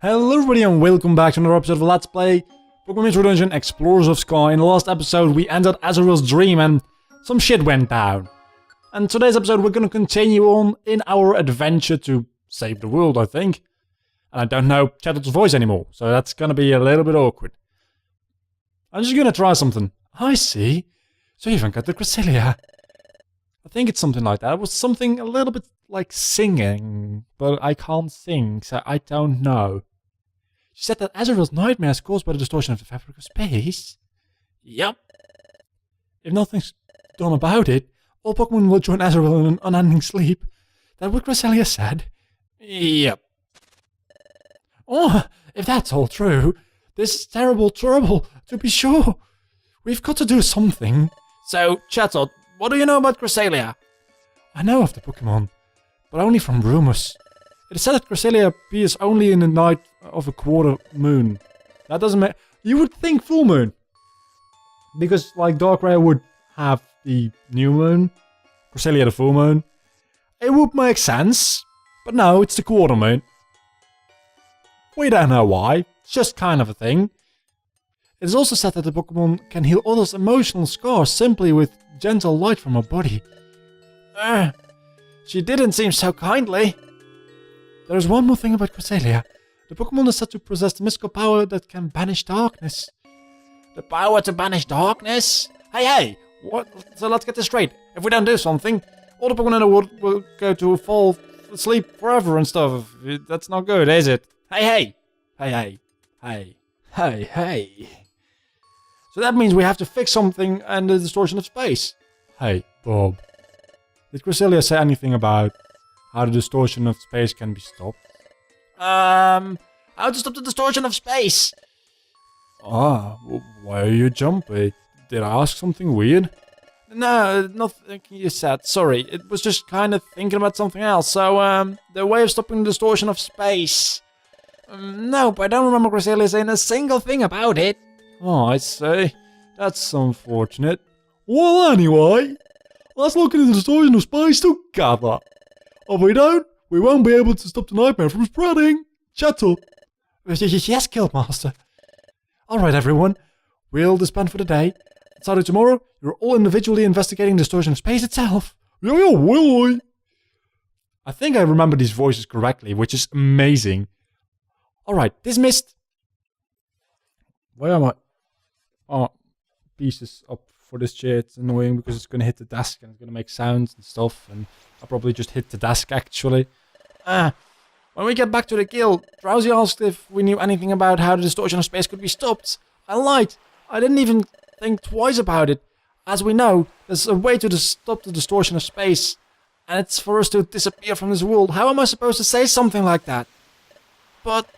Hello everybody and welcome back to another episode of Let's Play Pokemon Mystery Dungeon Explorers of Sky. In the last episode we ended Azrael's dream and some shit went down. And today's episode we're going to continue on in our adventure to save the world, I think. And I don't know Chettl's voice anymore, so that's going to be a little bit awkward. I'm just going to try something. I see. So you even got the Cresselia. I think it's something like that. It was something a little bit like singing, but I can't sing, so I don't know. She said that Azrael's nightmare is caused by the distortion of the fabric of space. Yup. If nothing's done about it, all Pokemon will join Azrael in an unending sleep. That what Cresselia said? Yep. Oh, if that's all true, this is terrible trouble, to be sure. We've got to do something. So, Chettle, what do you know about Cresselia? I know of the Pokemon, but only from rumors. It is said that Cresselia appears only in the night of a quarter moon. That doesn't make... You would think full moon. Because, like, Darkrai would have the new moon, Cresselia the full moon. It would make sense, but no, it's the quarter moon. We don't know why, it's just kind of a thing. It is also said that the Pokemon can heal others' emotional scars simply with gentle light from her body. She didn't seem so kindly. There is one more thing about Cresselia. The Pokemon is said to possess the mystical power that can banish darkness. The power to banish darkness? Hey! What? So let's get this straight. If we don't do something, all the Pokemon in the world will go to fall asleep forever and stuff. That's not good, is it? Hey! So that means we have to fix something and the distortion of space. Hey, Bob. Did Cresselia say anything about how the distortion of space can be stopped? How to stop the distortion of space? Ah, why are you jumpy? Did I ask something weird? No, nothing you said. Sorry, it was just kind of thinking about something else. So, the way of stopping the distortion of space. Nope, I don't remember Cresselia saying a single thing about it. Oh, I see. That's unfortunate. Well, anyway, let's look into the distortion of space together. If we don't, we won't be able to stop the nightmare from spreading. Chettle. Yes, Guildmaster. Alright, everyone. We'll disband for the day. Starting tomorrow, you're all individually investigating the distortion of space itself. Yeah, will I? I think I remember these voices correctly, which is amazing. Alright, dismissed. Why am I? Oh, pieces up for this chair. It's annoying because it's going to hit the desk and it's going to make sounds and stuff. And I'll probably just hit the desk actually. When we get back to the guild, Drowsy asked if we knew anything about how the distortion of space could be stopped. I lied. I didn't even think twice about it. As we know, there's a way to stop the distortion of space. And it's for us to disappear from this world. How am I supposed to say something like that? But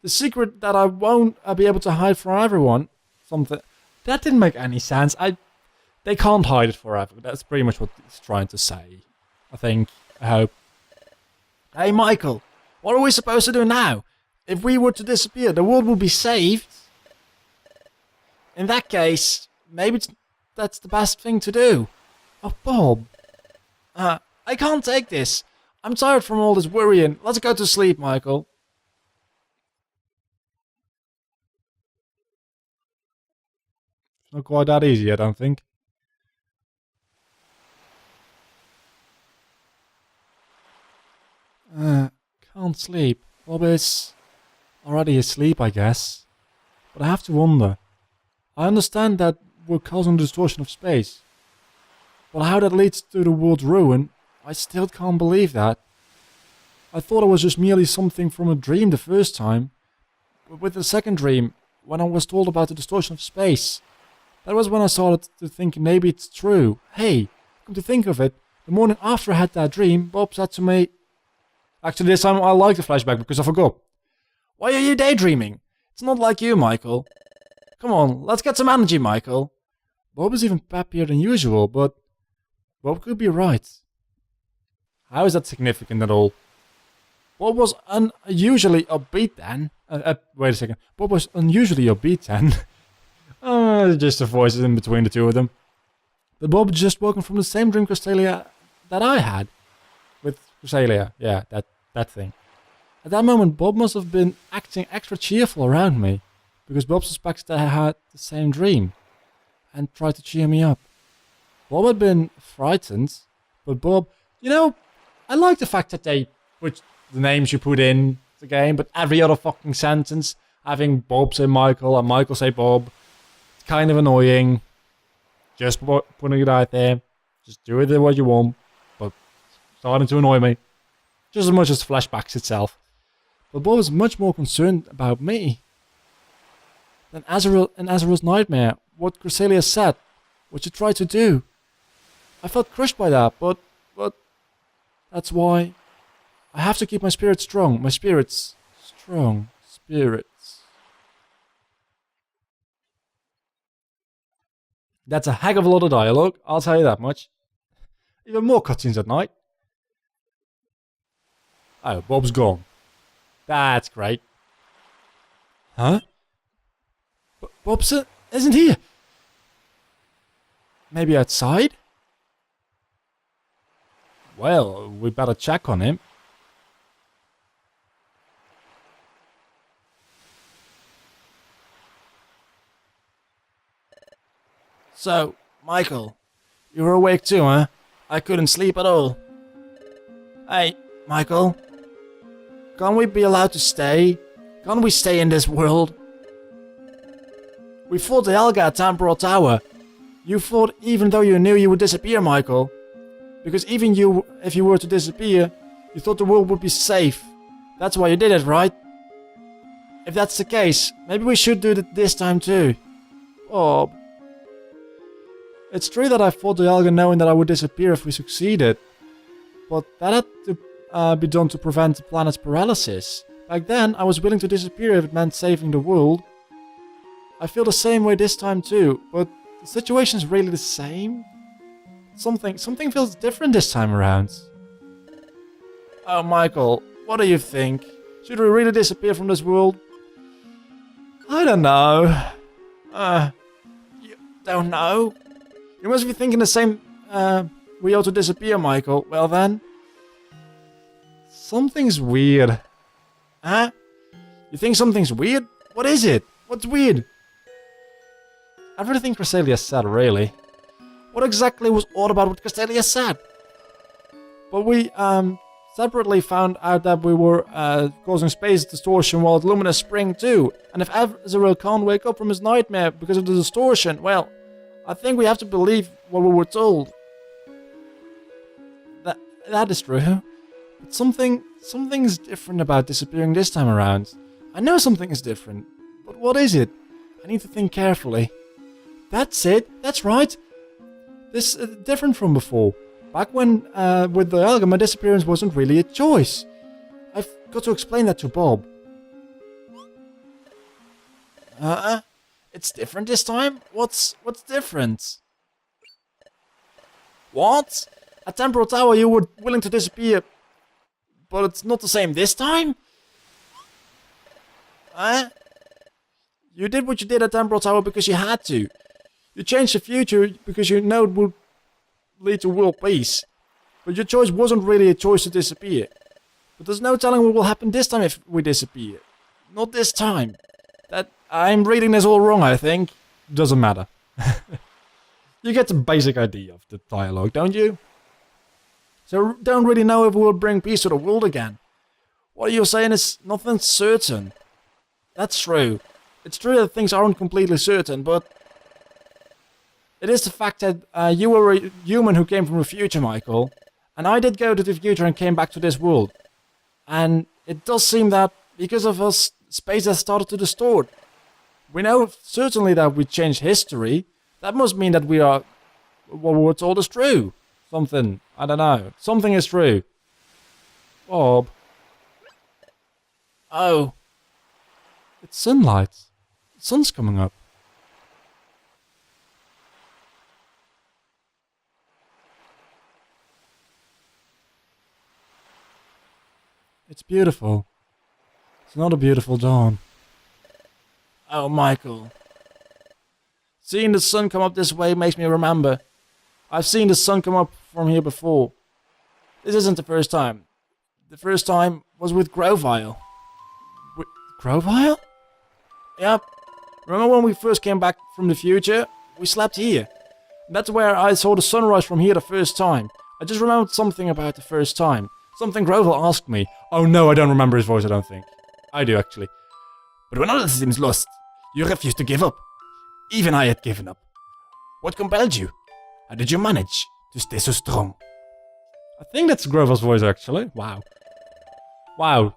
the secret that I won't be able to hide from everyone, something that didn't make any sense. They can't hide it forever. That's pretty much what it's trying to say. I think. I hope. Hey, Michael, what are we supposed to do now? If we were to disappear, the world would be saved. In that case, maybe that's the best thing to do. Oh, Bob. I can't take this. I'm tired from all this worrying. Let's go to sleep, Michael. Not quite that easy, I don't think. Can't sleep. Bob is already asleep, I guess. But I have to wonder. I understand that we're causing the distortion of space. But how that leads to the world's ruin, I still can't believe that. I thought it was just merely something from a dream the first time. But with the second dream, when I was told about the distortion of space, that was when I started to think maybe it's true. Hey, come to think of it, the morning after I had that dream, Bob said to me... Actually, this time I like the flashback because I forgot. Why are you daydreaming? It's not like you, Michael. Come on, let's get some energy, Michael. Bob is even peppier than usual, but Bob could be right. How is that significant at all? Bob was unusually upbeat then. Wait a second. Bob was unusually upbeat then. Just the voices in between the two of them. But Bob had just woken from the same dream Cresselia that I had. With Cresselia, yeah, that thing. At that moment, Bob must have been acting extra cheerful around me, because Bob suspects that I had the same dream, and tried to cheer me up. Bob had been frightened, but Bob, I like the fact that they put the names you put in the game, but every other fucking sentence, having Bob say Michael and Michael say Bob, it's kind of annoying. Just putting it out there. Just do it the way you want, but starting to annoy me. Just as much as flashbacks itself. But Bob was much more concerned about me than Azrael and Azrael's nightmare, what Cresselia said, what she tried to do. I felt crushed by that, but that's why I have to keep my spirits strong. My spirits strong. Spirits. That's a heck of a lot of dialogue, I'll tell you that much. Even more cutscenes at night. Oh, Bob's gone. That's great. Huh? Bob isn't here. Maybe outside? Well, we better check on him. So, Michael, you were awake too, huh? I couldn't sleep at all. Hey, Michael. Can't we be allowed to stay? Can't we stay in this world? We fought the Helga at Temporal Tower. You fought even though you knew you would disappear, Michael. Because even you, if you were to disappear, you thought the world would be safe. That's why you did it, right? If that's the case, maybe we should do it this time too. Bob. It's true that I fought the Helga knowing that I would disappear if we succeeded. But that had to be done to prevent the planet's paralysis. Back then, I was willing to disappear if it meant saving the world. I feel the same way this time too, but the situation's really the same. Something feels different this time around. Oh, Michael, what do you think? Should we really disappear from this world? I don't know. You don't know? You must be thinking the same, we ought to disappear, Michael. Well then. Something's weird. Huh? You think something's weird? What is it? What's weird? Everything Cresselia said, really. What exactly was odd about what Cresselia said? But we, separately found out that we were, causing space distortion while at Luminous Spring too. And if Azrael can't wake up from his nightmare because of the distortion, well, I think we have to believe what we were told. That is true. But something's different about disappearing this time around. I know something is different, but what is it? I need to think carefully. That's it. That's right. This is different from before. Back when, with the Helga, my disappearance wasn't really a choice. I've got to explain that to Bob. It's different this time? What's different? What? At Temporal Tower you were willing to disappear, but it's not the same this time? You did what you did at Temporal Tower because you had to. You changed the future because you know it would lead to world peace. But your choice wasn't really a choice to disappear. But there's no telling what will happen this time if we disappear. Not this time. I'm reading this all wrong, I think. Doesn't matter. You get the basic idea of the dialogue, don't you? So don't really know if we'll bring peace to the world again. What you're saying is nothing's certain. That's true. It's true that things aren't completely certain, but it is the fact that you were a human who came from the future, Michael. And I did go to the future and came back to this world. And it does seem that because of us, space has started to distort. We know certainly that we changed history. That must mean that what we were told is true. Something, I don't know. Something is true. Bob. Oh. It's sunlight. The sun's coming up. It's beautiful. It's not a beautiful dawn. Oh, Michael. Seeing the sun come up this way makes me remember. I've seen the sun come up from here before. This isn't the first time. The first time was with Grovile. With Grovile? Yep. Remember when we first came back from the future? We slept here. That's where I saw the sunrise from here the first time. I just remembered something about the first time. Something Grovile asked me. Oh no, I don't remember his voice, I don't think. I do, actually. But when all seems lost, you refused to give up. Even I had given up. What compelled you? How did you manage to stay so strong? I think that's Grovile's voice, actually. Wow. Wow.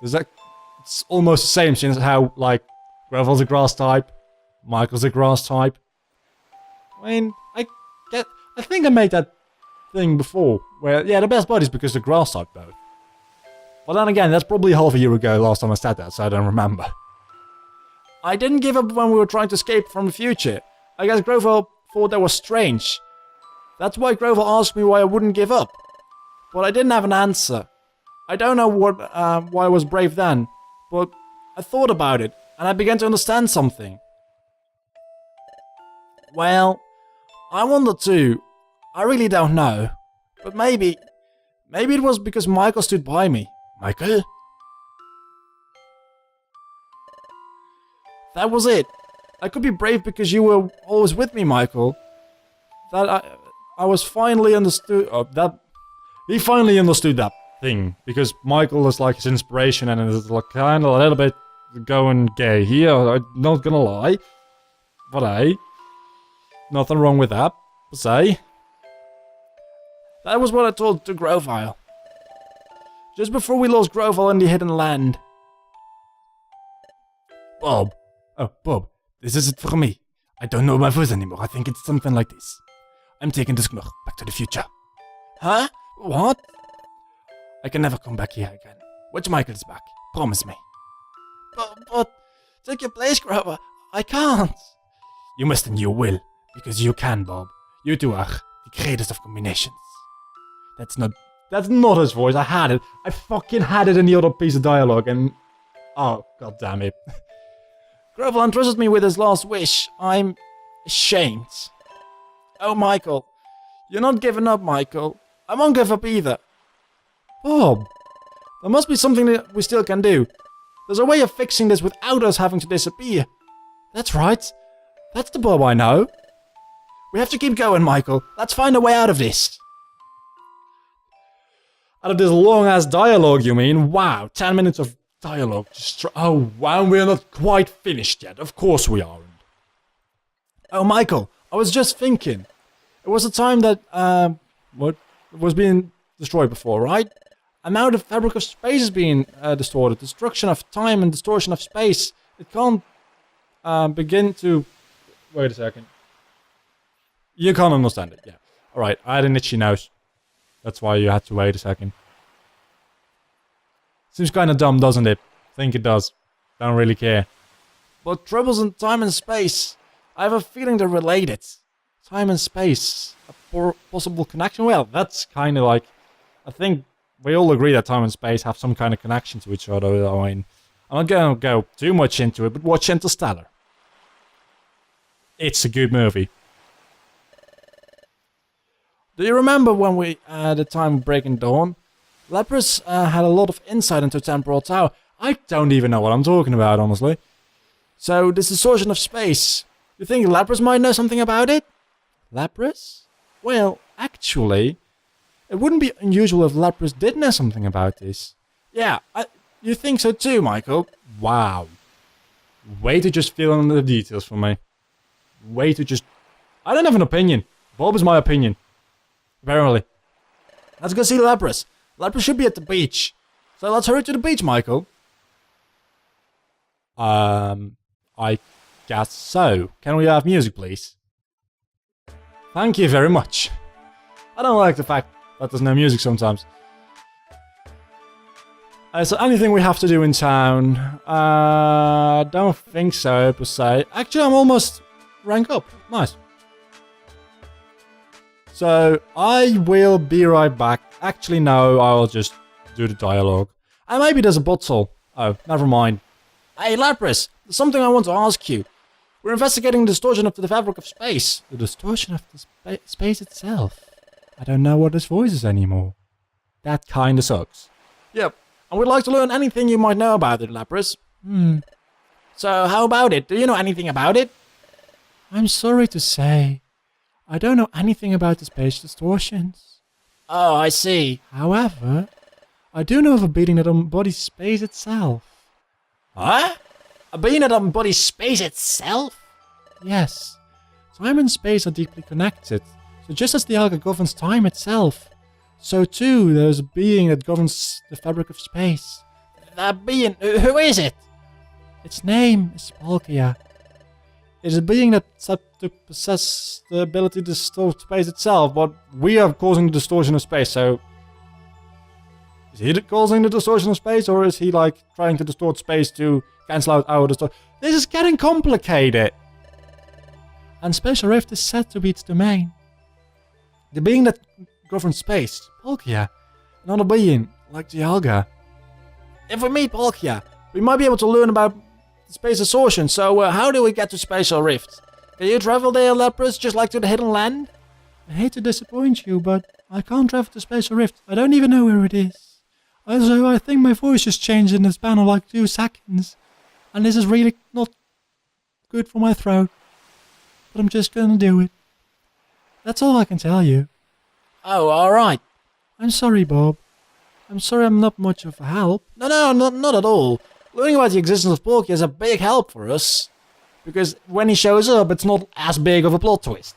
It's almost the same, since how, like, Grovile's a grass type, Michael's a grass type. I mean, I think I made that thing before, where, yeah, the best buddies because they're grass type, both. But then again, that's probably half a year ago last time I said that, so I don't remember. I didn't give up when we were trying to escape from the future. I guess Grovile thought that was strange. That's why Grovile asked me why I wouldn't give up. But I didn't have an answer. I don't know why I was brave then, but I thought about it, and I began to understand something. Well, I wonder too. I really don't know. But maybe it was because Michael stood by me. Michael? That was it. I could be brave because you were always with me, Michael. That I was finally understood. He finally understood that thing, because Michael is like his inspiration, and it's like kind of a little bit going gay here. I'm not gonna lie, but hey, nothing wrong with that. But say, that was what I told to Grovile just before we lost Grovile in the hidden land. Bob. Oh, Bob, this isn't for me. I don't know my voice anymore. I think it's something like this. I'm taking this Knurr back to the future. Huh? What? I can never come back here again. Watch Michael's back. Promise me. But take your place, Grover. I can't. You must and you will. Because you can, Bob. You two are the greatest of combinations. That's not his voice. I had it. I fucking had it in the other piece of dialogue, and oh, god damn it. Grover entrusted me with his last wish. I'm ashamed. Oh, Michael. You're not giving up, Michael. I won't give up either. Bob, there must be something that we still can do. There's a way of fixing this without us having to disappear. That's right. That's the Bob I know. We have to keep going, Michael. Let's find a way out of this. Out of this long-ass dialogue, you mean? Wow, 10 minutes of dialogue. Oh, wow, we're not quite finished yet. Of course we aren't. Oh, Michael, I was just thinking. It was the time that, what was being destroyed before, right? And now the fabric of space is being distorted. Destruction of time and distortion of space. It can't begin to... Wait a second. You can't understand it, yeah. Alright, I had an itchy nose. That's why you had to wait a second. Seems kinda dumb, doesn't it? Think it does. Don't really care. But troubles in time and space. I have a feeling they're related. Time and space. A possible connection? Well, that's kinda like... I think we all agree that time and space have some kind of connection to each other. I mean, I'm not gonna go too much into it, but watch Interstellar. It's a good movie. Do you remember when we had the time of Breaking Dawn? Lapras had a lot of insight into Temporal Tower. I don't even know what I'm talking about, honestly. So, this distortion of space. You think Lapras might know something about it? Lapras? Well, actually, it wouldn't be unusual if Lapras did know something about this. Yeah, you think so too, Michael? Wow. Way to just fill in the details for me. Way to just... I don't have an opinion. Bob is my opinion. Apparently. Let's go see Lapras. Lapras should be at the beach. So let's hurry to the beach, Michael. I guess so. Can we have music, please? Thank you very much. I don't like the fact that there's no music sometimes. So anything we have to do in town? Don't think so, per se. Actually, I'm almost rank up. Nice. So, I will be right back. Actually, no, I'll just do the dialogue. And maybe there's a bottle. Oh, never mind. Hey, Lapras, there's something I want to ask you. We're investigating the distortion of the fabric of space. The distortion of the space itself. I don't know what this voice is anymore. That kinda sucks. Yep, And we'd like to learn anything you might know about it, Lapras. So how about it? Do you know anything about it? I'm sorry to say, I don't know anything about the space distortions. Oh, I see. However, I do know of a being that embodies space itself. Huh? A being that embodies space itself? Yes. Time and space are deeply connected. So just as the Alga governs time itself, so too there is a being that governs the fabric of space. That being? Who is it? Its name is Palkia. It is a being that's said to possess the ability to distort space itself, but we are causing the distortion of space, so... Is he causing the distortion of space, or is he, like, trying to distort space to cancel out our distortion? This is getting complicated! And Spatial Rift is said to be its domain. The being that governs space, Palkia, another being, like the Alga. If we meet Palkia, we might be able to learn about space distortion, so how do we get to Spatial Rift? Can you travel there, Lapras, just like to the Hidden Land? I hate to disappoint you, but I can't travel to Spatial Rift. I don't even know where it is. Also, I think my voice just changed in the span of like 2 seconds. And this is really not good for my throat. But I'm just gonna do it. That's all I can tell you. Oh, alright. I'm sorry, Bob. I'm sorry I'm not much of a help. No, not at all. Learning about the existence of Palkia is a big help for us. Because when he shows up, it's not as big of a plot twist.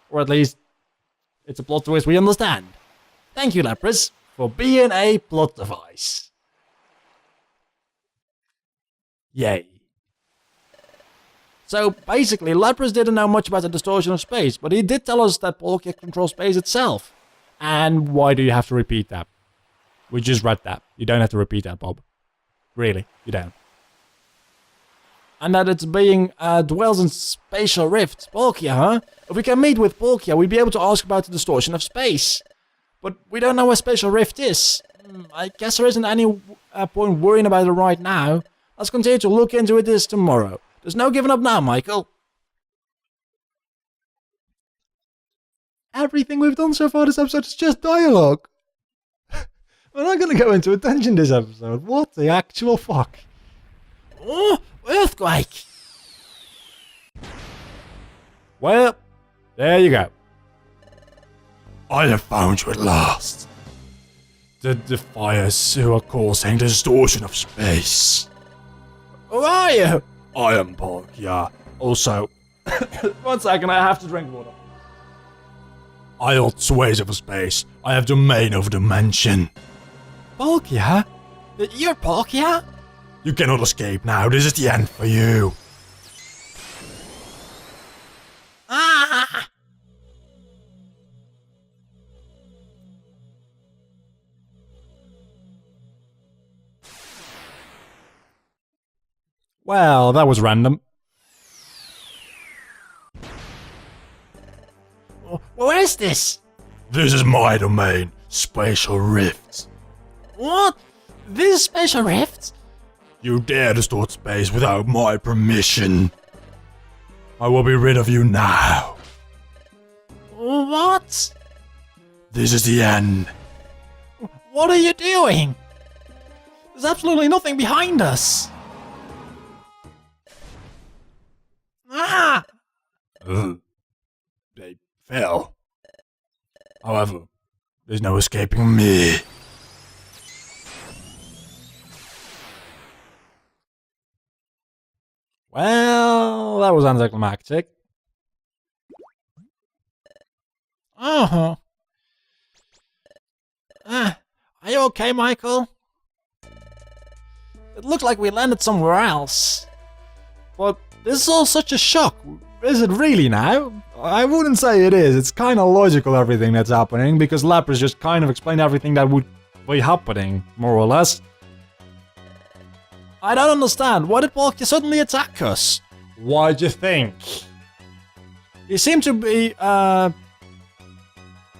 Or at least, it's a plot twist we understand. Thank you, Lapras, for being a plot device. Yay. So, basically, Lapras didn't know much about the distortion of space, but he did tell us that Palkia controls space itself. And why do you have to repeat that? We just read that. You don't have to repeat that, Bob. Really, you don't. And that it's being dwells in Spatial Rift. Palkia, huh? If we can meet with Palkia, we'd be able to ask about the distortion of space. But we don't know where Spatial Rift is. I guess there isn't any point worrying about it right now. Let's continue to look into it this tomorrow. There's no giving up now, Michael. Everything we've done so far this episode is just dialogue. We're not going to go into attention this episode. What the actual fuck? Oh, earthquake! Well, there you go. I have found you at last. The defiers who are causing the distortion of space. Who are you? I am Palkia. Also, 1 second, I have to drink water. I hold sways over space. I have domain over dimension. Palkia? You're Palkia? You cannot escape now. This is the end for you. Ah! Well, that was random. Where is this? This is my domain, Spatial Rift. What? This is Spatial Rift? You dare distort space without my permission. I will be rid of you now. What? This is the end. What are you doing? There's absolutely nothing behind us. Ah! They fell. However, there's no escaping me. Well, that was anticlimactic. Uh-huh. Are you okay, Michael? It looked like we landed somewhere else. But this is all such a shock. Is it really now? I wouldn't say it is. It's kind of logical, everything that's happening, because Lapras just kind of explained everything that would be happening, more or less. I don't understand. Why did Palkia suddenly attack us? Why'd you think? He seemed to be,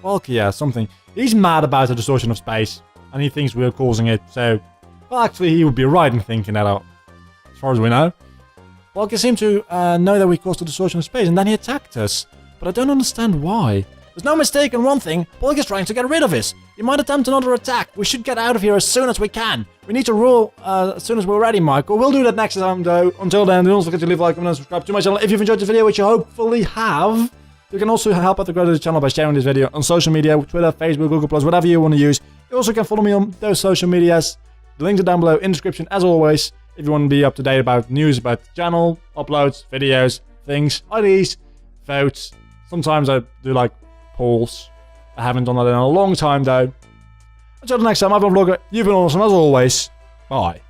Palkia, something. He's mad about the distortion of space, and he thinks we're causing it, so... Well, actually, he would be right in thinking that out, as far as we know. Palkia seemed to know that we caused the distortion of space, and then he attacked us. But I don't understand why. There's no mistake in one thing, Palkia's trying to get rid of us. he might attempt another attack. We should get out of here as soon as we can. We need to rule as soon as we're ready, Michael. We'll do that next time, though. Until then, don't forget to leave a like, comment, and subscribe to my channel if you've enjoyed the video, which you hopefully have. You can also help out the growth of the channel by sharing this video on social media, Twitter, Facebook, Google+, whatever you want to use. You also can follow me on those social medias. The links are down below in the description, as always, if you want to be up to date about news about the channel, uploads, videos, things, IDs, votes. Sometimes I do like polls. I haven't done that in a long time though. Until the next time, I've been Vlogger. You've been awesome as always. Bye.